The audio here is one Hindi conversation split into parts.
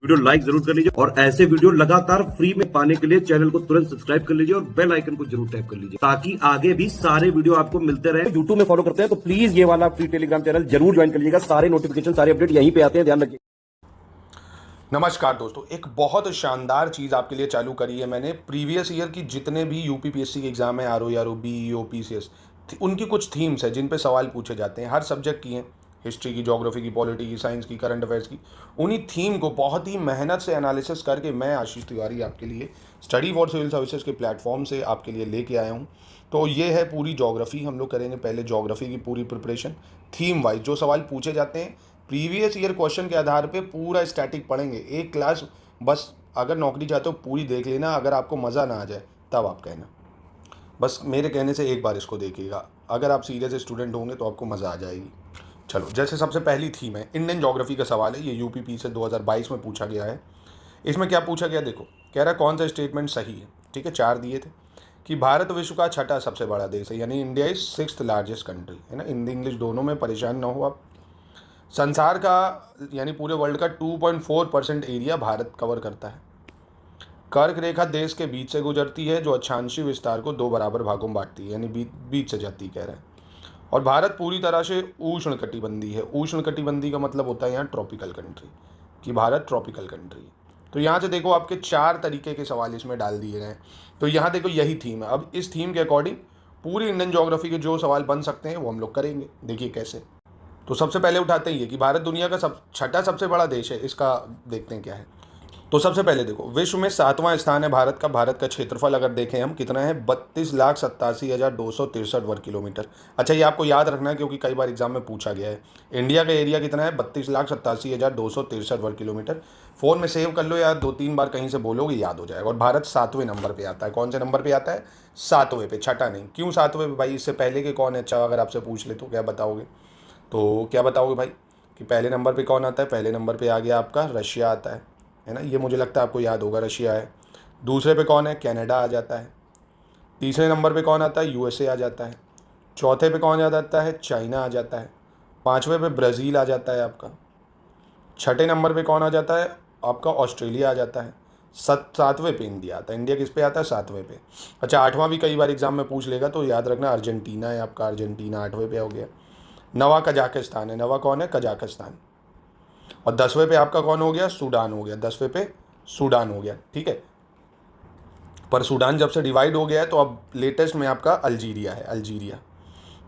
वीडियो लाइक जरूर कर लीजिए और ऐसे वीडियो लगातार फ्री में पाने के लिए चैनल को तुरंत सब्सक्राइब कर लीजिए और बेल आइकन को जरूर टैप कर लीजिए ताकि आगे भी सारे वीडियो आपको मिलते रहे। यूट्यूब में फॉलो करते हैं तो प्लीज ये वाला फ्री टेलीग्राम चैनल जरूर ज्वाइन कर लीजिएगा। सारे नोटिफिकेशन सारे अपडेट यहीं पे आते हैं, ध्यान रखिए। नमस्कार दोस्तों, एक बहुत शानदार चीज़ आपके लिए चालू करी है मैंने। प्रीवियस ईयर की जितने भी यूपीपीएससी के एग्जाम है, आरओ बीईओ पीसीएस, उनकी कुछ थीम्स है जिन पे सवाल पूछे जाते हैं। हर सब्जेक्ट की हैं, हिस्ट्री की, ज्योग्राफी की, पॉलिटी की, साइंस की, करंट अफेयर्स की। उन्हीं थीम को बहुत ही मेहनत से एनालिसिस करके मैं आशीष तिवारी आपके लिए स्टडी फॉर सिविल सर्विसेज के प्लेटफॉर्म से आपके लिए लेके आया हूँ। तो ये है पूरी ज्योग्राफी। हम लोग करेंगे पहले ज्योग्राफी की पूरी प्रिपरेशन, थीम वाइज जो सवाल पूछे जाते हैं प्रीवियस ईयर क्वेश्चन के आधार पे पूरा स्टैटिक पढ़ेंगे। एक क्लास बस अगर नौकरी चाहते हो पूरी देख लेना, अगर आपको मज़ा ना आ जाए तब आप कहना। बस मेरे कहने से एक बार इसको देखिएगा, अगर आप सीरियस स्टूडेंट होंगे तो आपको मज़ा आ जाएगी। चलो, जैसे सबसे पहली थीम है इंडियन ज्योग्राफी का सवाल है। ये यूपीपी से 2022 में पूछा गया है। इसमें क्या पूछा गया देखो, कह रहा है कौन सा स्टेटमेंट सही है। ठीक है, 4 दिए थे कि भारत विश्व का छठा सबसे बड़ा देश है, यानी India is 6th largest country, है ना। हिंदी इंग्लिश दोनों में परेशान ना हो आप। संसार का यानी पूरे वर्ल्ड का 2.4% एरिया भारत कवर करता है। कर्क रेखा देश के बीच से गुजरती है जो अक्षांशीय विस्तार को 2 बराबर भागों में बांटती है, यानी बीच से जाती कह रहा है। और भारत पूरी तरह से उष्णकटिबंधीय है। उष्णकटिबंधीय का मतलब होता है यहाँ ट्रॉपिकल कंट्री, कि भारत ट्रॉपिकल कंट्री है। तो यहाँ से देखो आपके 4 तरीके के सवाल इसमें डाल दिए गए। तो यहाँ देखो यही थीम है। अब इस थीम के अकॉर्डिंग पूरी इंडियन ज्योग्राफी के जो सवाल बन सकते हैं वो हम लोग करेंगे। देखिए कैसे। तो सबसे पहले उठाते ही है कि भारत दुनिया का छठा सबसे बड़ा देश है। इसका देखते हैं क्या है। तो सबसे पहले देखो, विश्व में 7वां स्थान है भारत का। भारत का क्षेत्रफल अगर देखें हम कितना है, 32,87,263 वर्ग किलोमीटर। अच्छा, ये आपको याद रखना है क्योंकि कई बार एग्जाम में पूछा गया है। इंडिया का एरिया कितना है, 32,87,263 वर्ग किलोमीटर। फ़ोन में सेव कर लो या 2-3 बार कहीं से बोलोगे याद हो जाएगा। और भारत 7वें नंबर पर आता है। कौन से नंबर पर आता है? 7वें पे, छठा नहीं। क्यों 7वें पे भाई? इससे पहले के कौन है? अच्छा, अगर आपसे पूछ ले तो क्या बताओगे? तो क्या बताओगे भाई कि पहले नंबर पे कौन आता है? पहले नंबर पे आ गया आपका रशिया आता है ना। ये मुझे लगता है आपको याद होगा, रशिया है। दूसरे पे कौन है? कनाडा आ जाता है। तीसरे नंबर पे कौन आता है? यूएसए आ जाता है। चौथे पे कौन आ जाता है? चाइना आ जाता है। 5वें पे ब्राज़ील आ जाता है आपका। छठे नंबर पे कौन आ जाता है? आपका ऑस्ट्रेलिया आ जाता है। 7वें पे इंडिया आता है। इंडिया किस पे आता है? 7वें पे। अच्छा, 8वां भी कई बार एग्जाम में पूछ लेगा तो याद रखना, अर्जेंटीना है आपका। अर्जेंटीना 8वें पे हो गया। 9वां कजाकिस्तान है। 9वां कौन है? कजाकिस्तान। और 10वें पे आपका कौन हो गया? सूडान हो गया। 10वें पे सूडान हो गया। ठीक है, पर सूडान जब से डिवाइड हो गया है तो अब लेटेस्ट में आपका अल्जीरिया है, अल्जीरिया।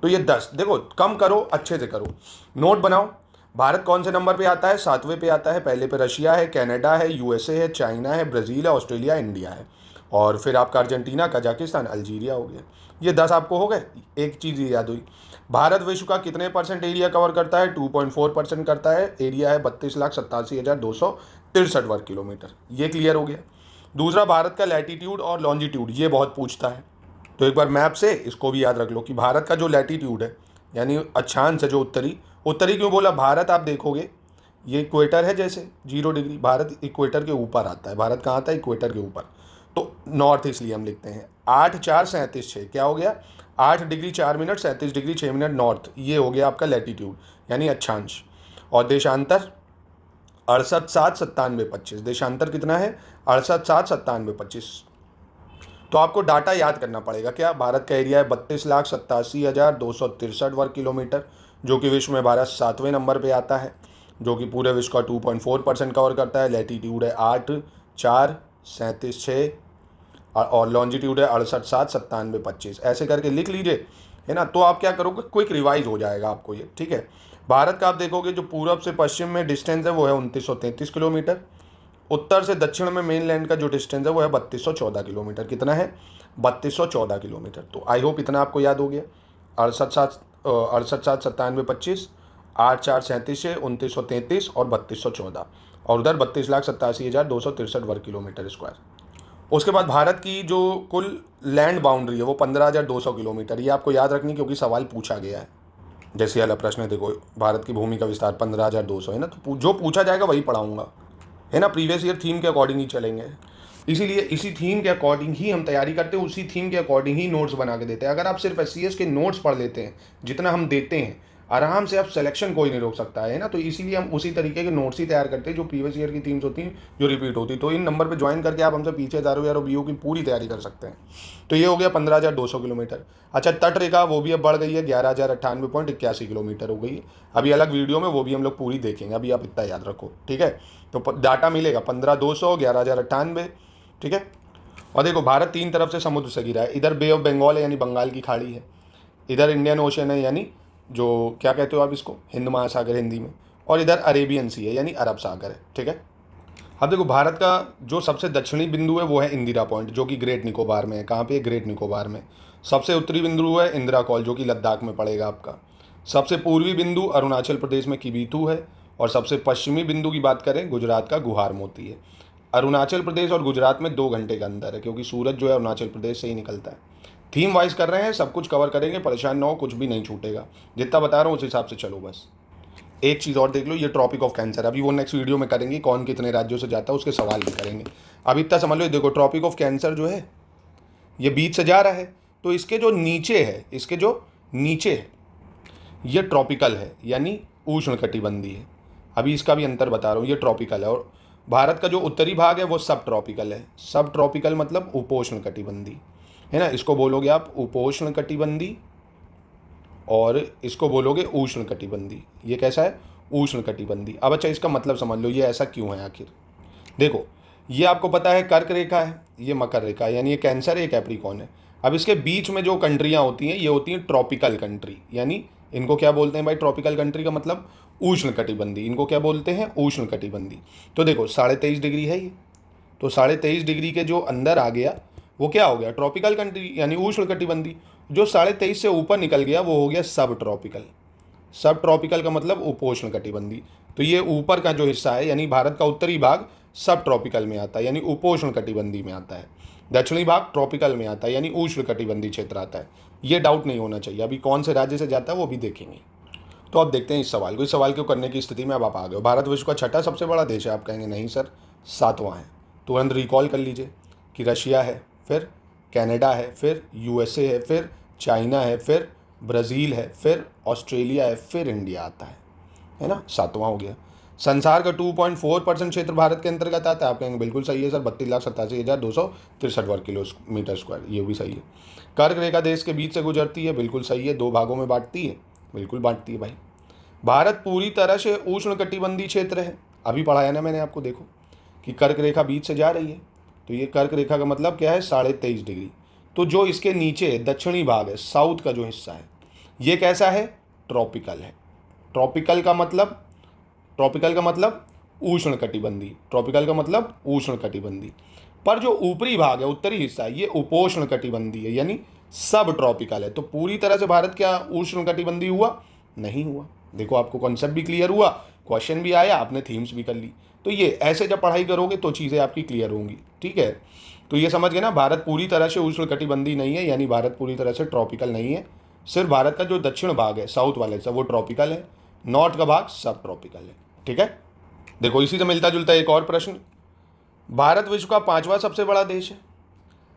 तो ये 10 देखो, कम करो, अच्छे से करो, नोट बनाओ। भारत कौन से नंबर पे आता है? 7वें पे आता है। पहले पे रशिया है, कनाडा है, यूएसए है, चाइना है, ब्राज़ील है, ऑस्ट्रेलिया, इंडिया है। और फिर आपका अर्जेंटीना, कजाकिस्तान, अल्जीरिया हो गया। ये 10 आपको हो गए। एक चीज़ ये याद हुई, भारत विश्व का कितने % एरिया कवर करता है? 2.4% करता है। एरिया है 32,87,263 वर्ग किलोमीटर। ये क्लियर हो गया। दूसरा, भारत का लैटीट्यूड और लॉन्जिट्यूड, ये बहुत पूछता है। तो एक बार मैप से इसको भी याद रख लो कि भारत का जो लैटीट्यूड है यानी अक्षांश है, जो उत्तरी, उत्तरी क्यों बोला? भारत आप देखोगे ये इक्वेटर है, जैसे 0 डिग्री, भारत इक्वेटर के ऊपर आता है। भारत कहाँ आता है? इक्वेटर के ऊपर। तो नॉर्थ इसलिए हम लिखते हैं 8 4 37 6। क्या हो गया? 8 degree 4 minute 37 degree 6 minute north. ये हो गया आपका लैटीट्यूड यानी अक्षांश। और देशांतर 68,7,97,25। देशांतर कितना है? 68,7,97,25। तो आपको डाटा याद करना पड़ेगा। क्या? भारत का एरिया है 32,87,263 वर्ग किलोमीटर, जो कि विश्व में भारत 7वें नंबर पे आता है, जो कि पूरे विश्व का 2.4% कवर करता है। लैटीट्यूड है 8 4 37 6 और लॉन्जिट्यूड है 68,7,97,25। ऐसे करके लिख लीजिए, है ना। तो आप क्या करोगे, क्विक रिवाइज हो जाएगा आपको ये। ठीक है, भारत का आप देखोगे जो पूरब से पश्चिम में डिस्टेंस है वो है 2933 किलोमीटर। उत्तर से दक्षिण में मेन लैंड का जो डिस्टेंस है वो है 3214 किलोमीटर। कितना है? 3214 किलोमीटर। तो आई होप इतना आपको याद हो गया। 68,7,97,25, 8 4 37 6, 2933 और 3214, और उधर 32,87,263 वर्ग किलोमीटर स्क्वायर। उसके बाद भारत की जो कुल लैंड बाउंड्री है वो 15,200 किलोमीटर। ये आपको याद रखनी क्योंकि सवाल पूछा गया है। जैसे वाला प्रश्न है देखो, भारत की भूमि का विस्तार 15,200 है ना। तो जो पूछा जाएगा वही पढ़ाऊंगा, है ना। प्रीवियस ईयर थीम के अकॉर्डिंग ही चलेंगे, इसीलिए इसी थीम के अकॉर्डिंग ही हम तैयारी करते हैं, उसी थीम के अकॉर्डिंग ही नोट्स बना के देते हैं। अगर आप सिर्फ एससीएस के नोट्स पढ़ लेते हैं जितना हम देते हैं, आराम से, अब सिलेक्शन कोई नहीं रोक सकता है ना। तो इसीलिए हम उसी तरीके के नोट्स ही तैयार करते हैं जो प्रीवियस ईयर की थीम्स होती हैं, जो रिपीट होती है। तो इन नंबर पे ज्वाइन करके आप हमसे पीछे ROE BU की पूरी तैयारी कर सकते हैं। तो ये हो गया 15,200 किलोमीटर। अच्छा, तट रेखा वो भी अब बढ़ गई है, 11,098.81 किलोमीटर हो गई है। अभी अलग वीडियो में वो भी हम लोग पूरी देखेंगे, अभी आप इतना याद रखो, ठीक है। तो डाटा मिलेगा 15,200, 11,098, ठीक है। और देखो, भारत 3 तरफ से समुद्र से घिरा है। इधर बे ऑफ बंगाल है यानी बंगाल की खाड़ी है, इधर इंडियन ओशन है यानी जो क्या कहते हो आप इसको, हिंद महासागर हिंदी में, और इधर अरेबियन सी है यानी अरब सागर है, ठीक है। अब देखो, भारत का जो सबसे दक्षिणी बिंदु है वो है इंदिरा पॉइंट, जो कि ग्रेट निकोबार में है। कहाँ पे? ग्रेट निकोबार में। सबसे उत्तरी बिंदु है इंदिरा कॉल, जो कि लद्दाख में पड़ेगा आपका। सबसे पूर्वी बिंदु अरुणाचल प्रदेश में किबीतू है, और सबसे पश्चिमी बिंदु की बात करें गुजरात का गुहार मोती है। अरुणाचल प्रदेश और गुजरात में 2 घंटे का अंदर है, क्योंकि सूरज जो है अरुणाचल प्रदेश से ही निकलता है। थीम वाइज कर रहे हैं, सब कुछ कवर करेंगे, परेशान ना हो, कुछ भी नहीं छूटेगा। जितना बता रहा हूँ उस हिसाब से चलो बस। एक चीज़ और देख लो, ये ट्रॉपिक ऑफ कैंसर, अभी वो नेक्स्ट वीडियो में करेंगे, कौन कितने राज्यों से जाता है उसके सवाल भी करेंगे। अभी इतना समझ लो, देखो ट्रॉपिक ऑफ कैंसर जो है ये बीच से जा रहा है, तो इसके जो नीचे है, इसके जो नीचे है ये ट्रॉपिकल है यानी उष्णकटिबंधीय है। अभी इसका भी अंतर बता रहा हूँ, ये ट्रॉपिकल है, और भारत का जो उत्तरी भाग है वो सब ट्रॉपिकल है। सब ट्रॉपिकल मतलब उपोष्णकटिबंधी है ना, इसको बोलोगे आप उपोष्णकटिबंधी, और इसको बोलोगे उष्णकटिबंधी। ये कैसा है? उष्णकटिबंधी। अब अच्छा, इसका मतलब समझ लो ये ऐसा क्यों है आखिर। देखो, ये आपको पता है कर्क रेखा है, ये मकर रेखा है, यानी ये कैंसर है, ये कैप्रिकॉर्न है। अब इसके बीच में जो कंट्रियाँ होती हैं ये होती हैं ट्रॉपिकल कंट्री, यानी इनको क्या बोलते हैं भाई? ट्रॉपिकल कंट्री का मतलब उष्णकटिबंधी। इनको क्या बोलते हैं? उष्णकटिबंधी। तो देखो 23.5 डिग्री है ये, तो 23.5 डिग्री के जो अंदर आ गया वो क्या हो गया? ट्रॉपिकल कंट्री यानी उष्णकटिबंधी। जो 23.5 से ऊपर निकल गया वो हो गया सब ट्रॉपिकल। सब ट्रॉपिकल का मतलब उपोष्णकटिबंधी। तो ये ऊपर का जो हिस्सा है यानी भारत का उत्तरी भाग सब ट्रॉपिकल में आता है यानी उपोष्णकटिबंधी में आता है। दक्षिणी भाग ट्रॉपिकल में आता है यानी उष्णकटिबंधी क्षेत्र आता है। ये डाउट नहीं होना चाहिए। अभी कौन से राज्य से जाता है वो भी देखेंगे। तो अब देखते हैं इस सवाल को। इस सवाल को करने की स्थिति में अब आप आ गए हो। भारत विश्व का छठा सबसे बड़ा देश है। आप कहेंगे नहीं सर, 7वां है। तुरंत रिकॉल कर लीजिए कि रशिया है, फिर कनाडा है, फिर USA है, फिर चाइना है, फिर ब्राज़ील है, फिर ऑस्ट्रेलिया है, फिर इंडिया आता है ना। 7वां हो गया। संसार का 2.4% क्षेत्र भारत के अंतर्गत आता है। आप कहेंगे बिल्कुल सही है सर, 32,87,263 वर्ग किलोमीटर स्क्वायर, ये भी सही है। कर्क रेखा देश के बीच से गुजरती है, बिल्कुल सही है। 2 भागों में बांटती है, बिल्कुल बांटती है भाई। भारत पूरी तरह से उष्णकटिबंधीय क्षेत्र है, अभी पढ़ाया ना मैंने आपको, देखो कि कर्क रेखा बीच से जा रही है, तो ये कर्क रेखा का मतलब क्या है? 23.5 डिग्री। तो जो इसके नीचे दक्षिणी भाग है, साउथ का जो हिस्सा है, ये कैसा है? ट्रॉपिकल है। ट्रॉपिकल का मतलब उष्णकटिबंधी। ट्रॉपिकल का मतलब उष्णकटिबंधी। पर जो ऊपरी भाग है, उत्तरी हिस्सा है, ये उपोष्णकटिबंधी है यानी सब ट्रॉपिकल है। तो पूरी तरह से भारत क्या उष्णकटिबंधी हुआ? नहीं हुआ। देखो, आपको कॉन्सेप्ट भी क्लियर हुआ, क्वेश्चन भी आया, आपने थीम्स भी कर ली। तो ये ऐसे जब पढ़ाई करोगे तो चीज़ें आपकी क्लियर होंगी, ठीक है। तो ये समझ गए ना, भारत पूरी तरह से उष्णकटिबंधी नहीं है, यानी भारत पूरी तरह से ट्रॉपिकल नहीं है। सिर्फ भारत का जो दक्षिण भाग है, साउथ वाले हिस्सा, वो ट्रॉपिकल है। नॉर्थ का भाग सब ट्रॉपिकल है, ठीक है। देखो, इसी से मिलता जुलता एक और प्रश्न। भारत विश्व का 5वां सबसे बड़ा देश है।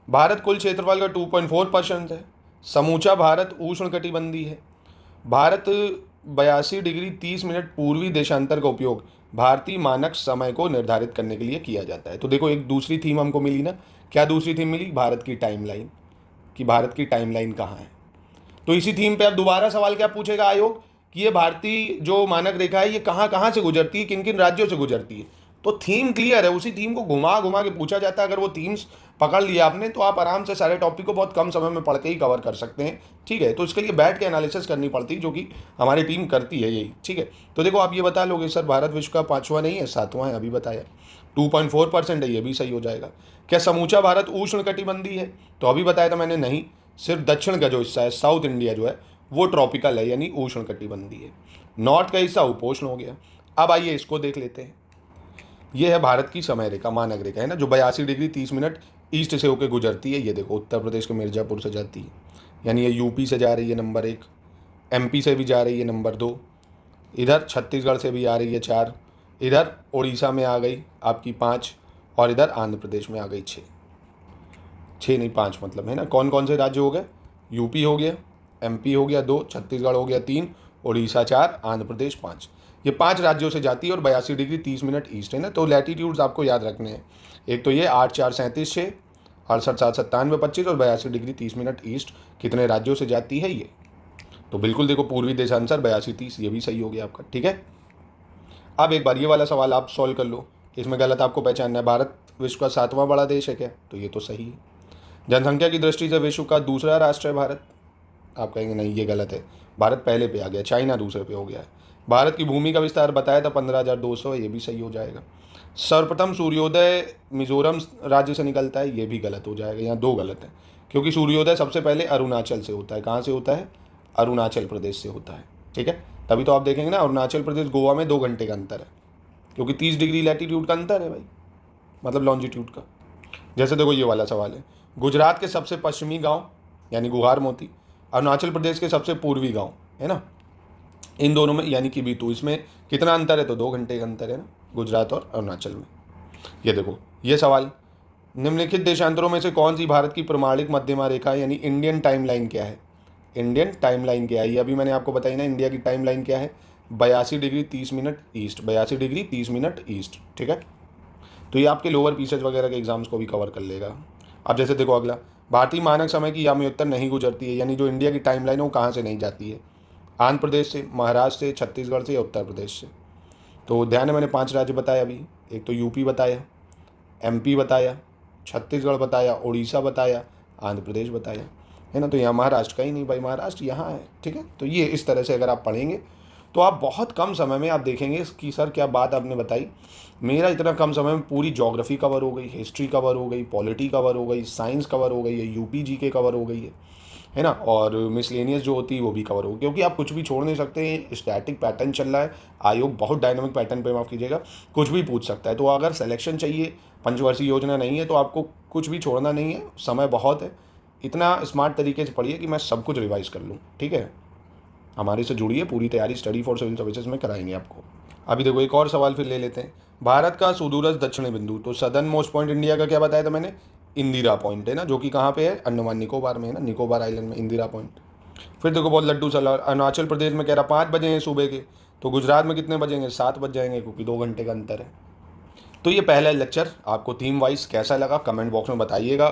भारत कुल क्षेत्रफल का 2.4% है। समूचा भारत उष्णकटिबंधी है। भारत 82 डिग्री 30 मिनट पूर्वी देशांतर का उपयोग भारतीय मानक समय को निर्धारित करने के लिए किया जाता है। तो देखो, एक दूसरी थीम हमको मिली ना। क्या दूसरी थीम मिली? भारत की टाइमलाइन, कि भारत की टाइमलाइन कहाँ है। तो इसी थीम पे अब दोबारा सवाल क्या पूछेगा आयोग कि ये भारतीय जो मानक रेखा है ये कहाँ कहाँ से गुजरती है, किन किन राज्यों से गुजरती है। तो थीम क्लियर है, उसी थीम को घुमा घुमा के पूछा जाता है। अगर वो थीम्स पकड़ लिया आपने तो आप आराम से सारे टॉपिक को बहुत कम समय में पढ़ के ही कवर कर सकते हैं, ठीक है। तो इसके लिए बैठ के एनालिसिस करनी पड़ती है, जो कि हमारी टीम करती है यही, ठीक है। तो देखो, आप ये बता लोगे सर भारत विश्व का 5वां नहीं है, 7वां है, अभी बताया। 2.4% है, ये भी सही हो जाएगा। क्या समूचा भारत उष्णकटिबंधी है? तो अभी बताया था मैंने, नहीं। सिर्फ दक्षिण का जो हिस्सा है, साउथ इंडिया जो है, वो ट्रॉपिकल है यानी उष्णकटिबंधी है। नॉर्थ का हिस्सा उपोष्ण हो गया। अब आइए इसको देख लेते हैं। ये है भारत की समय रेखा, मानक रेखा है ना, जो 82 डिग्री 30 मिनट ईस्ट से होकर गुजरती है। ये देखो, उत्तर प्रदेश के मिर्ज़ापुर से जाती है, यानी ये UP से जा रही है नंबर 1, MP से भी जा रही है नंबर 2, इधर छत्तीसगढ़ से भी आ रही है 4, इधर उड़ीसा में आ गई आपकी 5, और इधर आंध्र प्रदेश में आ गई 6 नहीं 5 मतलब है ना। कौन कौन से राज्य हो गए? UP हो गया, MP हो गया 2, छत्तीसगढ़ हो गया 3, उड़ीसा 4, आंध्र प्रदेश 5। ये 5 राज्यों से जाती है और 82 डिग्री 30 मिनट ईस्ट है ना। तो लैटीट्यूड्स आपको याद रखने हैं, एक तो ये 8 4 37 6, 68 7 97 25 और 82 डिग्री 30 मिनट ईस्ट कितने राज्यों से जाती है ये। तो बिल्कुल देखो पूर्वी देशांतर 82 30, ये भी सही हो गया आपका, ठीक है। अब एक बार ये वाला सवाल आप सॉल्व कर लो, इसमें गलत आपको पहचानना है। भारत विश्व का 7वां बड़ा देश है क्या? तो ये तो सही है। जनसंख्या की दृष्टि से विश्व का दूसरा राष्ट्र है भारत? आप कहेंगे नहीं ये गलत है, भारत पहले पे आ गया, चाइना दूसरे पे हो गया है। भारत की भूमि का विस्तार बताया था 15,200, ये भी सही हो जाएगा। सर्वप्रथम सूर्योदय मिजोरम राज्य से निकलता है, ये भी गलत हो जाएगा, यहाँ 2 गलत है, क्योंकि सूर्योदय सबसे पहले अरुणाचल से होता है। कहाँ से होता है? अरुणाचल प्रदेश से होता है, ठीक है। तभी तो आप देखेंगे ना, अरुणाचल प्रदेश गोवा में 2 घंटे का अंतर है, क्योंकि 30 डिग्री लैटीट्यूड का अंतर है भाई, मतलब लॉन्जिट्यूड का। जैसे देखो ये वाला सवाल है, गुजरात के सबसे पश्चिमी गांव यानी गुहार मोती, अरुणाचल प्रदेश के सबसे पूर्वी गांव है ना, इन दोनों में यानी कि बीतू, इसमें कितना अंतर है? तो 2 घंटे का अंतर है ना, गुजरात और अरुणाचल में। ये देखो ये सवाल, निम्नलिखित देशांतरों में से कौन सी भारत की प्रमाणिक मध्यमा रेखा है, यानी इंडियन टाइमलाइन क्या है? इंडियन टाइमलाइन क्या है? ये अभी मैंने आपको बताई ना, इंडिया की टाइमलाइन क्या है? 82 degree 30 minute east, 82 degree 30 minute east, ठीक है। तो ये आपके लोअर पीसेज वगैरह के एग्जाम्स को भी कवर कर लेगा। अब जैसे देखो अगला, भारतीय मानक समय की यामियोत्तर नहीं गुजरती है, यानी जो इंडिया की टाइमलाइन है वो कहाँ से नहीं जाती है? आंध्र प्रदेश से, महाराष्ट्र से, छत्तीसगढ़ से या उत्तर प्रदेश से। तो ध्यान है, मैंने 5 राज्य बताए अभी, एक तो यूपी बताया, एमपी बताया, छत्तीसगढ़ बताया, उड़ीसा बताया, आंध्र प्रदेश बताया, है ना। तो यहाँ महाराष्ट्र का ही नहीं भाई, महाराष्ट्र यहाँ है, ठीक है। तो ये इस तरह से अगर आप पढ़ेंगे तो आप बहुत कम समय में आप देखेंगे कि सर क्या बात आपने बताई, मेरा इतना कम समय में पूरी ज्योग्राफी कवर हो गई, हिस्ट्री कवर हो गई, पॉलिटी कवर हो गई, साइंस कवर हो गई है, यूपी जीके कवर हो गई है ना, और मिसलेनियस जो होती है वो भी कवर हो, क्योंकि आप कुछ भी छोड़ नहीं सकते हैं। स्टैटिक पैटर्न चल रहा है, आयोग बहुत डायनामिक पैटर्न पे माफ़ कीजिएगा, कुछ भी पूछ सकता है। तो अगर सिलेक्शन चाहिए, पंचवर्षीय योजना नहीं है, तो आपको कुछ भी छोड़ना नहीं है, समय बहुत है। इतना स्मार्ट तरीके से पढ़िए कि मैं सब कुछ रिवाइज कर लूँ, ठीक है। हमारे से जुड़िए, पूरी तैयारी स्टडी फॉर सिविल सर्विसेज में कराएंगे आपको। अभी देखो एक और सवाल फिर ले लेते हैं, भारत का सुदूरस्थ दक्षिणी बिंदु, तो सदर्न मोस्ट पॉइंट इंडिया का क्या बताया था मैंने? इंदिरा पॉइंट है ना, जो कि कहाँ पे है? अंडमान निकोबार में है ना, निकोबार आइलैंड में इंदिरा पॉइंट। फिर देखो बहुत लड्डू सलाह, अरुणाचल प्रदेश में कह रहा 5 बजे हैं सुबह के, तो गुजरात में कितने बजेंगे? 7 बज जाएंगे, क्योंकि 2 घंटे का अंतर है। तो ये पहला लेक्चर आपको थीम वाइज कैसा लगा कमेंट बॉक्स में बताइएगा,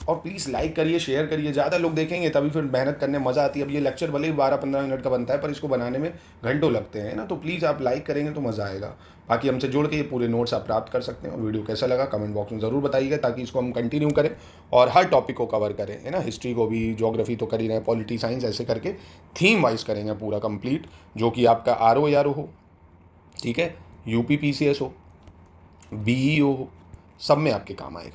और प्लीज़ लाइक करिए, शेयर करिए, ज़्यादा लोग देखेंगे तभी फिर मेहनत करने मज़ा आती है। अब ये लेक्चर भले ही 12-15 मिनट का बनता है, पर इसको बनाने में घंटों लगते हैं ना, तो प्लीज़ आप लाइक करेंगे तो मज़ा आएगा। बाकी हमसे जुड़ के ये पूरे नोट्स आप प्राप्त कर सकते हैं। और वीडियो कैसा लगा कमेंट बॉक्स में ज़रूर बताइएगा, ताकि इसको हम कंटिन्यू करें और हर टॉपिक को कवर करें, है ना। हिस्ट्री को भी, ज्योग्राफी तो कर ही रहे हैं, पॉलिटी साइंस, ऐसे करके थीम वाइज करेंगे पूरा कंप्लीट, जो कि आपका RO हो, ठीक है, UP PCS हो, BEO हो, सब में आपके काम आएगा।